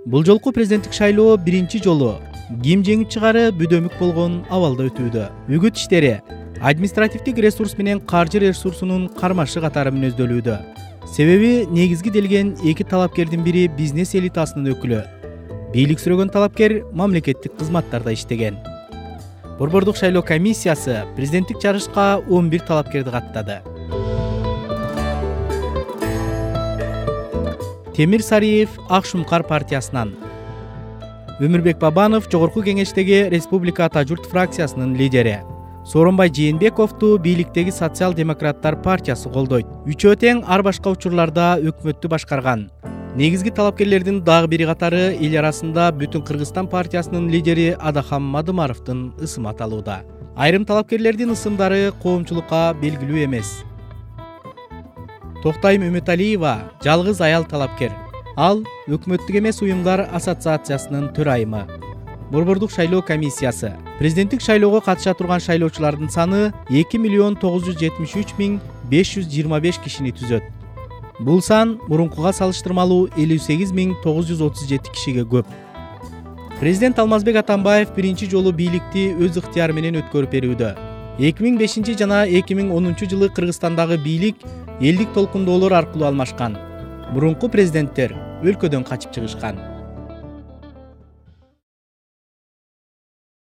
Бул жолку президенттик шайлоо биринчи жолу ким жеңип чыгары бүдөмүк болгон абалда өтүүдө. Үгүт иштери административдик ресурс менен каржы ресурсунун кармашы катары мүнөздөлүүдө. Себеби негизги делген эки талапкердин бири бизнес элитасынын өкүлү. Бийлик сүрөгөн талапкер мамлекеттик кызматтарда иштеген. Борбордук шайлоо комиссиясы президенттик жарышка 11 талапкерди каттады. Темир Сариев Ак Шумкар партиясынан, Өмүрбек Бабанов Жогорку кеңештеги Республика-Ата журт фракциясынын лидери, Сооронбай Жээнбековду бийликтеги Социал-демократтар партиясы колдойт. Үчөө тең ар башка учурларда өкмөттү башкарган. Негизги талапкерлердин дагы бири катары эл арасында Бүтүн Кыргызстан партиясынын лидери Адахам Мадымаровдун ысымы аталууда. Айрым талапкерлердин ысымдары коомчулукка белгилүү эмес. Токтайым Үмүталиева жалгыз аял талапкер. Ал өкмөттүк эмес уюмдар ассоциациясынын төрайымы. Борбордук шайлоо комиссиясы президенттик шайлоого катыша турган шайлоочулардын саны 2,973,525 кишини түзөт. Бул сан мурункуга салыштырмалуу 58,937 кишиге көп. Президент Алмазбек Атамбаев биринчи жолу бийликти өз ыктыяры менен өткөрүп берүүдө. 2005 жана 2010 жылы Кыргызстандагы бийлик элдик толкундоолор аркылуу алмашкан. Мурунку президенттер өлкөдөн качып чыгышкан.